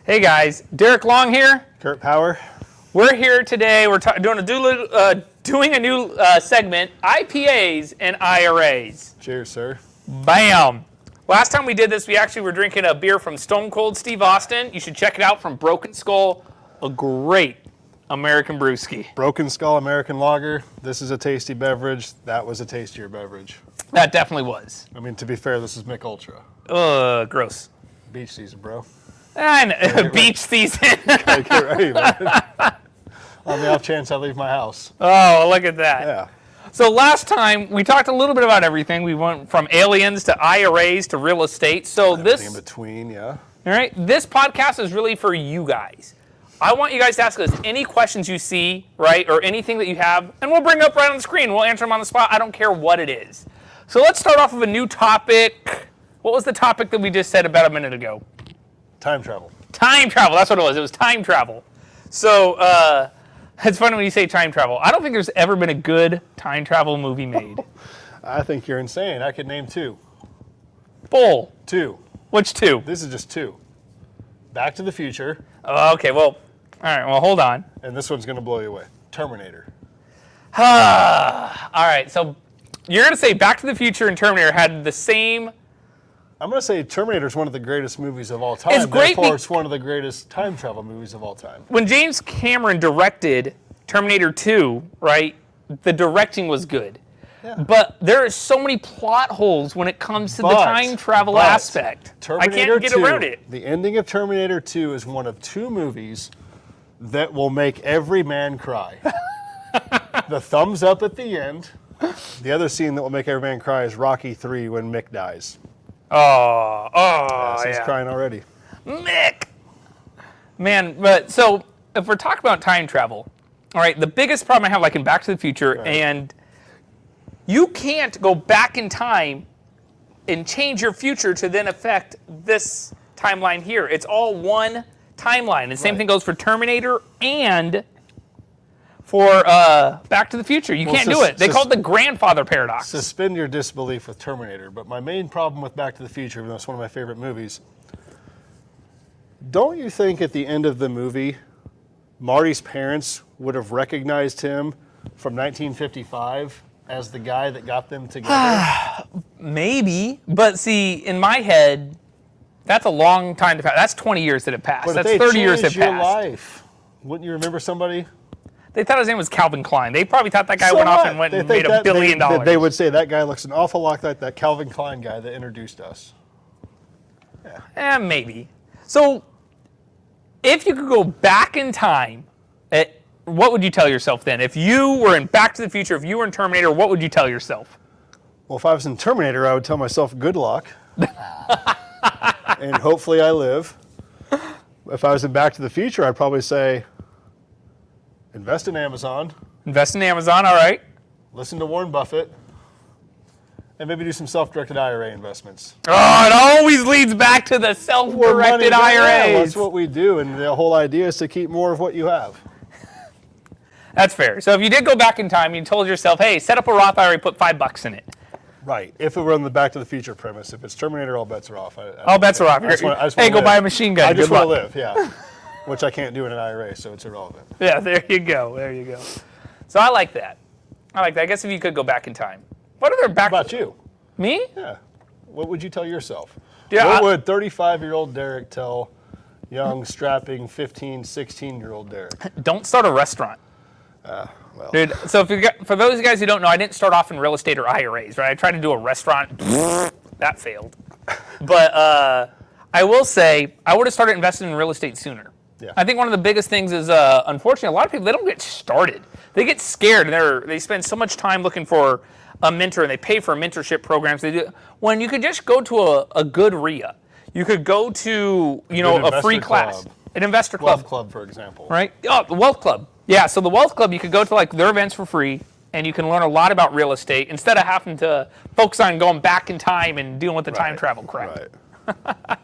Hey guys, Derek Long here. Kurt Power. We're here today. We're doing a new segment, IPAs and IRAs. Cheers, sir. Bam. Last time we did this, we actually were drinking a beer from Stone Cold Steve Austin. You should check it out, from Broken Skull, a great American brewski. Broken Skull American Lager. This is a tasty beverage. That was a tastier beverage. That definitely was. I mean, to be fair, this is Mick Ultra. Gross. Beach season, bro. I know. Beach season. Get ready, man. On the off chance I leave my house. Oh, look at that. Yeah. So last time, we talked a little bit about everything. We went from aliens to IRAs to real estate. So Everything in between, yeah. All right, this podcast is really for you guys. I want you guys to ask us any questions you see, right, or anything that you have, and we'll bring it up right on the screen. We'll answer them on the spot. I don't care what it is. So let's start off with a new topic. What was the topic that we just said about a minute ago? Time travel. Time travel, that's what it was. It was time travel. So it's funny when you say time travel. I don't think there's ever been a good time travel movie made. I think you're insane. I could name two. Bull. Two. Which two? This is just two. Back to the Future. Oh, okay, well, all right, well, hold on. And this one's going to blow you away. Terminator. All right, so you're going to say Back to the Future and Terminator had the same... I'm going to say Terminator is one of the greatest movies of all time. It's great. Therefore, it's one of the greatest time travel movies of all time. When James Cameron directed Terminator 2, right, the directing was good. Yeah. But there are so many plot holes when it comes to the time travel aspect. Terminator I can't get 2, around it. The ending of Terminator 2 is one of two movies that will make every man cry. The thumbs up at the end. The other scene that will make every man cry is Rocky 3 when Mick dies. He's crying already. Mick! Man, but so if we're talking about time travel, all right, the biggest problem I have, like in Back to the Future, right, and you can't go back in time and change your future to then affect this timeline here. It's all one timeline. The same thing goes for Terminator and for Back to the Future. You can't do it. They call it the grandfather paradox. Suspend your disbelief with Terminator, but my main problem with Back to the Future, even though it's one of my favorite movies, don't you think at the end of the movie, Marty's parents would have recognized him from 1955 as the guy that got them together? Maybe, but see, in my head, that's a long time to pass. That's 20 years that it passed. But that's 30 years that passed. your life, wouldn't you remember somebody? They thought his name was Calvin Klein. They probably thought that guy went off and made $1 billion. They would say that guy looks an awful lot like that Calvin Klein guy that introduced us. Yeah. Maybe. So, if you could go back in time, what would you tell yourself then? If you were in Back to the Future, if you were in Terminator, what would you tell yourself? Well, if I was in Terminator, I would tell myself good luck. And hopefully I live. If I was in Back to the Future, I'd probably say, invest in Amazon. Invest in Amazon, all right. Listen to Warren Buffett. And maybe do some self-directed IRA investments. Oh, it always leads back to the self-directed IRAs. Yeah, that's what we do, and the whole idea is to keep more of what you have. That's fair. So if you did go back in time, you told yourself, hey, set up a Roth IRA, put $5 in it. Right. If it were on the Back to the Future premise. If it's Terminator, all bets are off. All bets are off. Hey, go buy a machine gun. I just want to live, yeah. Which I can't do in an IRA, so it's irrelevant. Yeah, there you go. There you go. So I like that. I guess if you could go back in time. What other back... How about you? Me? Yeah. What would you tell yourself? Yeah, what would 35-year-old Derek tell young, strapping 15, 16-year-old Derek? Don't start a restaurant. Well. Dude, so for those of you guys who don't know, I didn't start off in real estate or IRAs, right? I tried to do a restaurant. That failed. But I will say, I would have started investing in real estate sooner. Yeah. I think one of the biggest things is, unfortunately, a lot of people, they don't get started. They get scared, and they spend so much time looking for a mentor, and they pay for mentorship programs. They do, when you could just go to a good RIA. You could go to, a free class. An investor club. Wealth Club, for example. Right? Oh, the Wealth Club. Yeah, so the Wealth Club, you could go to their events for free, and you can learn a lot about real estate instead of having to focus on going back in time and dealing with the time travel crap. Right.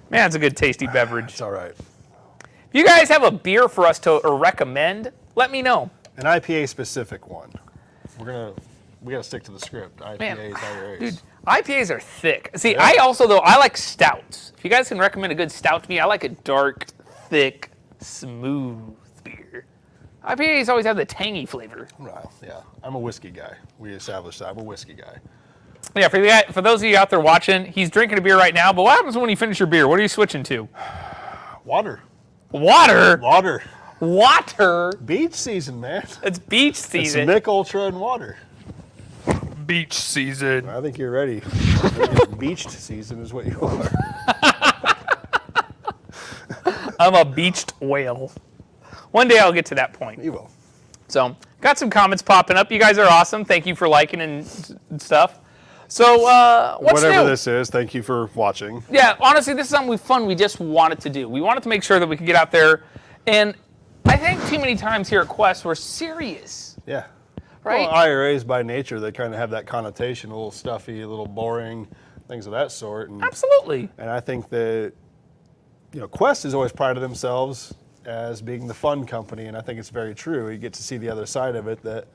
Man, it's a good, tasty beverage. It's all right. If you guys have a beer for us to recommend, let me know. An IPA-specific one. We got to stick to the script. IPAs, IRAs. Dude, IPAs are thick. See, I also, though, I like stouts. If you guys can recommend a good stout to me, I like a dark, thick, smooth beer. IPAs always have the tangy flavor. Well, yeah, I'm a whiskey guy. We established that I'm a whiskey guy. Yeah, for those of you out there watching, he's drinking a beer right now, but what happens when you finish your beer? What are you switching to? Water. Water? Water. Water? Beach season, man. It's beach season. It's Mick Ultra and water. Beach season. I think you're ready. Beached season is what you are. I'm a beached whale. One day I'll get to that point. You will. So, got some comments popping up. You guys are awesome. Thank you for liking and stuff. So, what's Whatever new? this is, thank you for watching. Yeah, honestly, this is something fun we just wanted to do. We wanted to make sure that we could get out there, and I think too many times here at Quest we're serious, Yeah. right? Well, IRAs by nature, they kind of have that connotation, a little stuffy, a little boring, things of that sort. And, Absolutely. and I think that, Quest has always prided themselves as being the fun company, and I think it's very true. You get to see the other side of it, that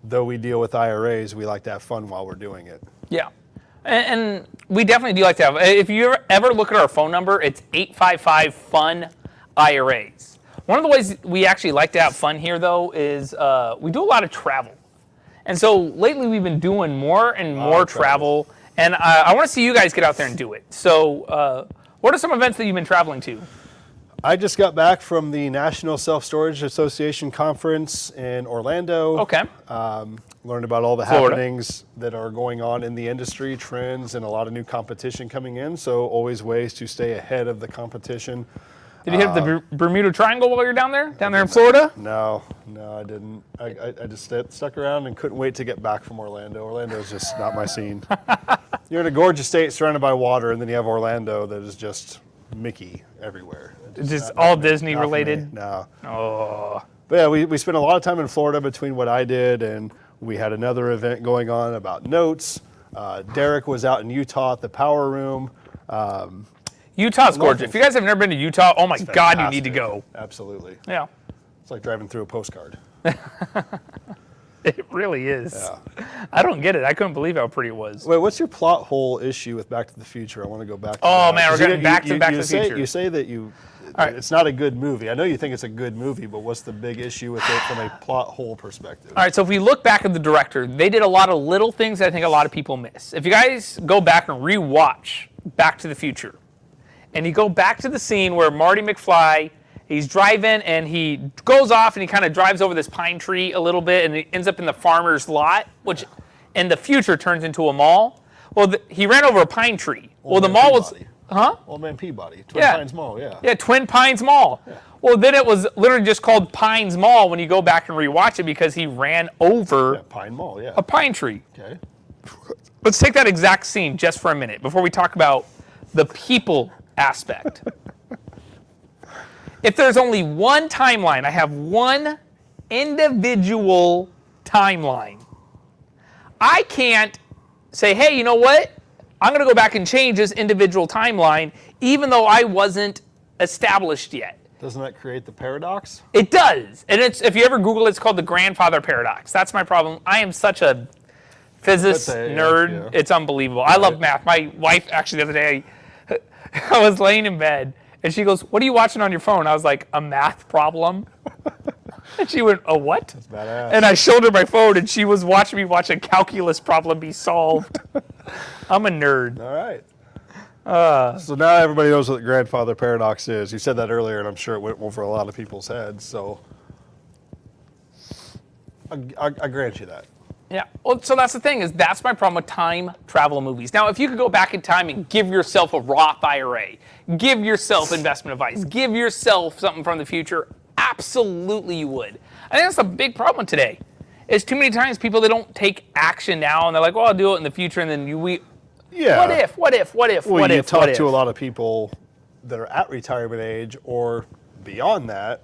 though we deal with IRAs, we like to have fun while we're doing it. Yeah, and we definitely do like to have. If you ever look at our phone number, it's 855-FUN-IRAs. One of the ways we actually like to have fun here, though, is we do a lot of travel. And so lately we've been doing more and more travel. And I want to see you guys get out there and do it. So what are some events that you've been traveling to? I just got back from the National Self-Storage Association conference in Orlando. Okay. Learned about all the Florida. happenings that are going on in the industry, trends, and a lot of new competition coming in. So always ways to stay ahead of the competition. Did you hit the Bermuda Triangle while you're down there in Florida? No, I didn't. I just stuck around and couldn't wait to get back from Orlando. Orlando is just not my scene. You're in a gorgeous state surrounded by water, and then you have Orlando that is just Mickey everywhere. Just all Disney related? No. Oh. But yeah, we spent a lot of time in Florida between what I did, and we had another event going on about notes. Derek was out in Utah at the Power Room. Utah's gorgeous. If you guys have never been to Utah, oh my God, you need to go. Absolutely. Yeah. It's like driving through a postcard. It really is. Yeah. I don't get it. I couldn't believe how pretty it was. Wait, what's your plot hole issue with Back to the Future? I want to go back to Oh, that. man, we're 'Cause getting back to Back to the say, Future. You say that right. it's not a good movie. I know you think it's a good movie, but what's the big issue with it from a plot hole perspective? All right, so if we look back at the director, they did a lot of little things that I think a lot of people miss. If you guys go back and rewatch Back to the Future, and you go back to the scene where Marty McFly, he's driving and he goes off and he kind of drives over this pine tree a little bit and he ends up in the farmer's lot, which in the future turns into a mall. Well, he ran over a pine tree. Well, the mall was... Huh? Old Man Peabody. Twin Pines Mall, yeah. Yeah, Twin Pines Mall. Yeah. Well, then it was literally just called Pines Mall when you go back and rewatch it because he ran over Pine Mall, yeah. a pine tree. Okay. Let's take that exact scene just for a minute before we talk about the people aspect. If there's only one timeline, I have one individual timeline. I can't say, hey, you know what? I'm going to go back and change this individual timeline, even though I wasn't established yet. Doesn't that create the paradox? It does. And it's, if you ever Google it, it's called the grandfather paradox. That's my problem. I am such a physics nerd. Yeah. It's unbelievable. I love math. My wife, actually, the other day, I was laying in bed, and she goes, what are you watching on your phone? I was like, a math problem. And she went, a what? That's badass. And I showed her my phone, and she was watching me watch a calculus problem be solved. I'm a nerd. All right. So now everybody knows what the grandfather paradox is. You said that earlier, and I'm sure it went over a lot of people's heads. So I grant you that. Yeah. Well, so that's the thing, is that's my problem with time travel movies. Now, if you could go back in time and give yourself a Roth IRA, give yourself investment advice, give yourself something from the future, absolutely you would. I think that's a big problem today. Is too many times people, they don't take action now, and they're like, well, I'll do it in the future, and then yeah. What if? Well, you talk to a lot of people that are at retirement age or beyond that,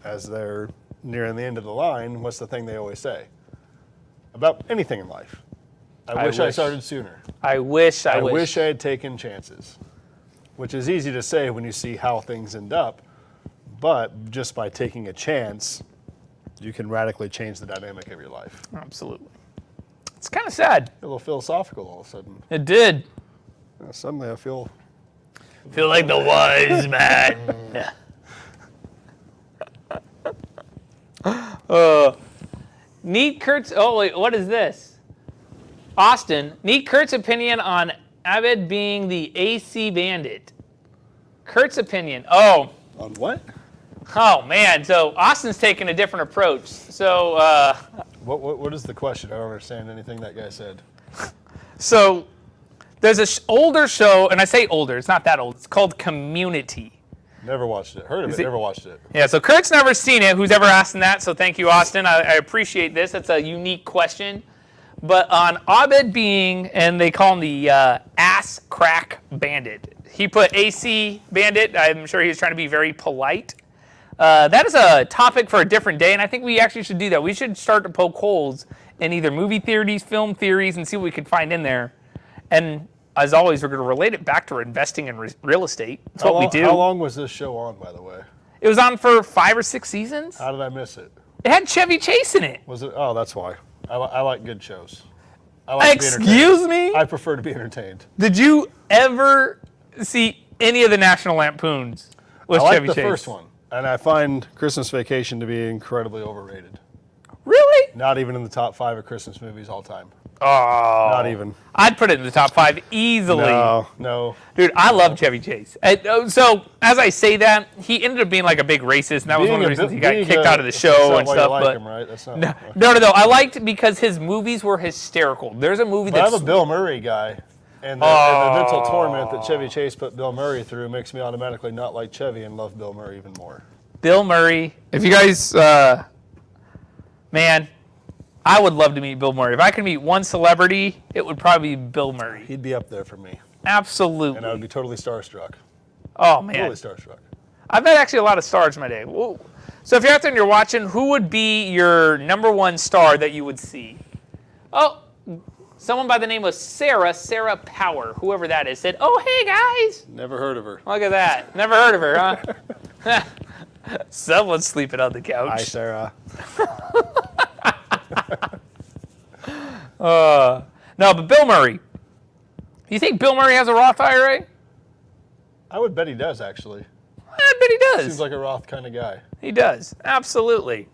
as they're nearing the end of the line, what's the thing they always say? About anything in life. I wish I started sooner. I wish I had taken chances. Which is easy to say when you see how things end up, but just by taking a chance, you can radically change the dynamic of your life. Absolutely. It's kind of sad. A little philosophical all of a sudden. It did. Suddenly I feel Feel like the wise man. Need Kurt's. Oh wait, what is this? Austin. Need Kurt's opinion on Abed being the AC bandit. Kurt's opinion. Oh. On what? Oh man. So Austin's taking a different approach. So. What is the question? I don't understand anything that guy said. So there's an older show, and I say older. It's not that old. It's called Community. Never watched it. Heard of it, never watched it. Yeah, so Kurt's never seen it. Who's ever asking that? So thank you, Austin. I appreciate this. It's a unique question. But on Abed being, and they call him the ass crack bandit. He put AC bandit. I'm sure he was trying to be very polite. That is a topic for a different day, and I think we actually should do that. We should start to poke holes in either movie theories, film theories, and see what we can find in there. And as always, we're going to relate it back to investing in real estate. That's what we do. How long was this show on, by the way? It was on for 5 or 6 seasons. How did I miss it? It had Chevy Chase in it. Was it? Oh, that's why. I like good shows. I like Excuse me? I prefer to be entertained. Did you ever see any of the National Lampoons with Chevy Chase? I like the first one. And I find Christmas Vacation to be incredibly overrated. Really? Not even in the top 5 of Christmas movies all time. Oh. Not even. I'd put it in the top 5 easily. No. Dude, I love Chevy Chase. So, as I say that, he ended up being like a big racist, and that was one of the reasons he got kicked out of the show and stuff. Like him, right? That's not, no. I liked because his movies were hysterical. There's a movie that's... I'm a Bill Murray guy. And the mental torment that Chevy Chase put Bill Murray through makes me automatically not like Chevy and love Bill Murray even more. Bill Murray. If you guys... man... I would love to meet Bill Murray. If I could meet one celebrity, it would probably be Bill Murray. He'd be up there for me. Absolutely. And I would be totally starstruck. Oh, man. Totally starstruck. I've met actually a lot of stars in my day. Whoa. So if you're out there and you're watching, who would be your #1 star that you would see? Oh, someone by the name of Sarah Power, whoever that is, said, oh, hey, guys. Never heard of her. Look at that. Never heard of her, huh? Someone's sleeping on the couch. Hi, Sarah. No, but Bill Murray. You think Bill Murray has a Roth IRA? I would bet he does, actually. I bet he does. Seems like a Roth kind of guy. He does. Absolutely.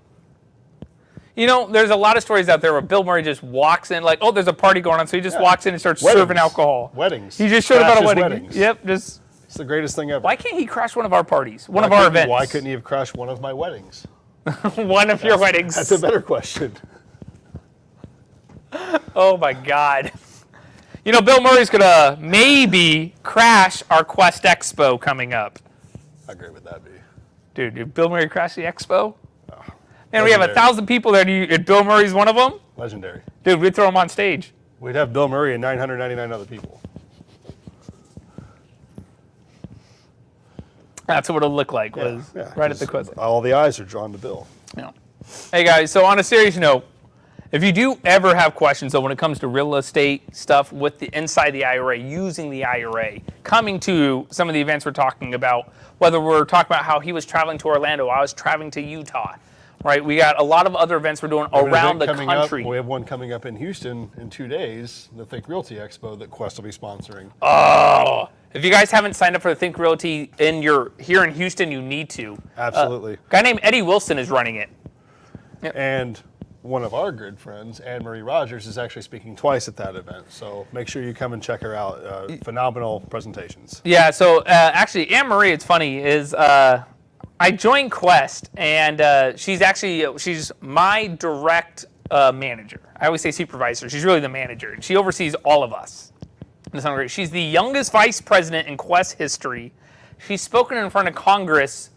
You know, there's a lot of stories out there where Bill Murray just walks in, like, oh, there's a party going on, so he just walks in and starts serving alcohol. Weddings. He just showed up at a wedding. Weddings. Yep, just... It's the greatest thing ever. Why can't he crash one of our parties? One of our events? Why couldn't he have crashed one of my weddings? One of your weddings. That's a better question. Oh, my God. You know, Bill Murray's going to maybe crash our Quest Expo coming up. How great would that be? Dude, did Bill Murray crash the expo? Oh, Man, we have 1,000 people there, and Bill Murray's one of them? Legendary. Dude, we'd throw him on stage. We'd have Bill Murray and 999 other people. That's what it'll look like, right at the Quest. All the eyes are drawn to Bill. Yeah. Hey, guys, so on a serious note, if you do ever have questions, though, when it comes to real estate stuff with the inside the IRA, using the IRA, coming to some of the events we're talking about, whether we're talking about how he was traveling to Orlando, I was traveling to Utah, right? We got a lot of other events we're doing around the country. We have one coming up in Houston in 2 days, the Think Realty Expo that Quest will be sponsoring. Oh, if you guys haven't signed up for the Think Realty here in Houston, you need to. Absolutely. A guy named Eddie Wilson is running it. Yep. And one of our good friends, Anne-Marie Rogers, is actually speaking twice at that event. So make sure you come and check her out. Phenomenal presentations. Yeah, so actually, Anne-Marie, it's funny, is I joined Quest, and she's my direct manager. I always say supervisor. She's really the manager, and she oversees all of us. She's the youngest vice president in Quest history. She's spoken in front of Congress,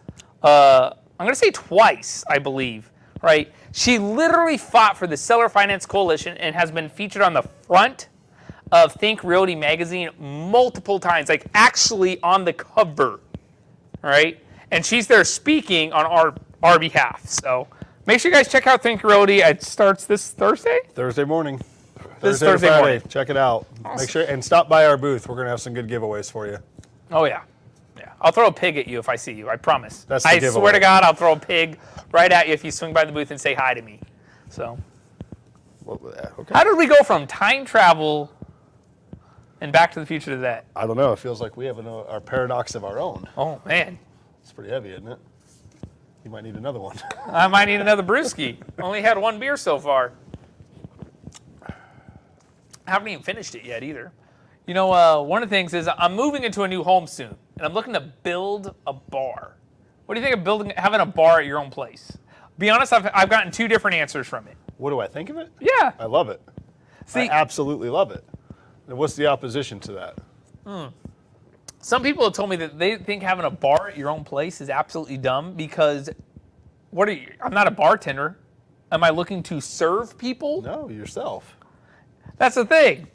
I'm going to say twice, I believe, right? She literally fought for the Seller Finance Coalition and has been featured on the front of Think Realty magazine multiple times, like actually on the cover, right? And she's there speaking on our behalf. So make sure you guys check out Think Realty. It starts this Thursday? Thursday morning. Thursday morning. Check it out. Awesome. Make sure and stop by our booth. We're going to have some good giveaways for you. Oh, yeah. Yeah. I'll throw a pig at you if I see you. I promise. That's the giveaway. Swear to God, I'll throw a pig right at you if you swing by the booth and say hi to me. So, okay. How did we go from time travel and Back to the Future to that? I don't know. It feels like we have our paradox of our own. Oh, man. It's pretty heavy, isn't it? You might need another one. I might need another brewski. Only had one beer so far. I haven't even finished it yet either. You know, one of the things is I'm moving into a new home soon, and I'm looking to build a bar. What do you think of having a bar at your own place? Be honest, I've gotten 2 different answers from it. What do I think of it? Yeah. I love it. See, I absolutely love it. And what's the opposition to that? some people have told me that they think having a bar at your own place is absolutely dumb because I'm not a bartender. Am I looking to serve people? No, yourself. That's the thing.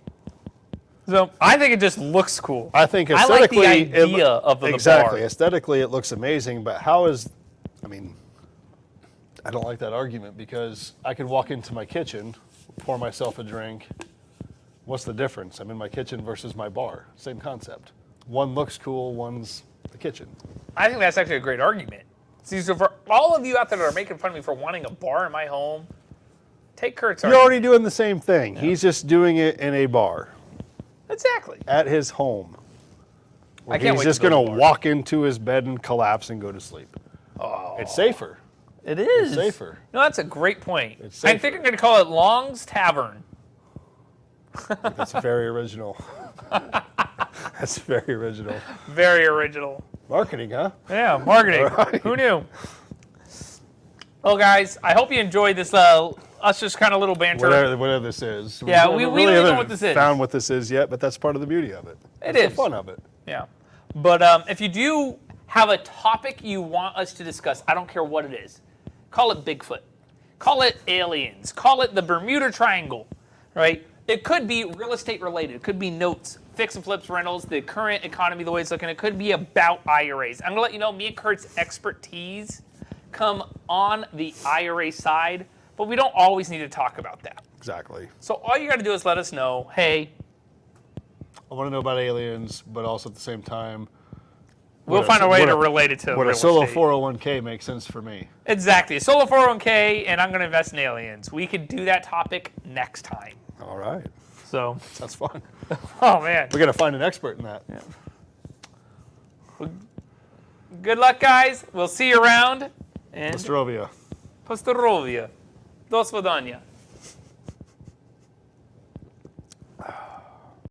So I think it just looks cool. I think I like aesthetically, the idea of the exactly. bar. Aesthetically, it looks amazing, but I don't like that argument because I could walk into my kitchen, pour myself a drink. What's the difference? I'm in my kitchen versus my bar. Same concept. One looks cool, one's the kitchen. I think that's actually a great argument. See, so for all of you out there that are making fun of me for wanting a bar in my home, take Kurt's You're argument. already doing the same thing. Yeah. He's just doing it in a bar. Exactly. At his home. I can't wait He's just to going to walk into his bed and collapse and go to sleep. Oh. It's safer. It is. It's safer. No, that's a great point. It's safer. I think I'm going to call it Long's Tavern. That's very original. That's very original. Very original. Marketing, huh? Yeah, marketing. Right. Who knew? Well, guys, I hope you enjoyed this us just kind of little banter. Whatever this is. Yeah, we really don't know haven't what this is. Found what this is yet, but that's part of the beauty of it. It It's is. the fun of it. Yeah. But if you do have a topic you want us to discuss, I don't care what it is. Call it Bigfoot. Call it aliens. Call it the Bermuda Triangle, right? It could be real estate related. It could be notes, fix and flips rentals, the current economy, the way it's looking. It could be about IRAs. I'm going to let you know me and Kurt's expertise come on the IRA side, but we don't always need to talk about that. Exactly. So all you got to do is let us know, hey, I want to know about aliens, but also at the same time, we'll find a way to relate it to Would real a solo estate. 401k make sense for me? Exactly. Solo 401k, and I'm going to invest in aliens. We could do that topic next time. All right. So, That's fun. oh, man. We got to find an expert in that. Yeah. Good luck, guys. We'll see you around. And Nostrovia. Postorovia. Do svidania.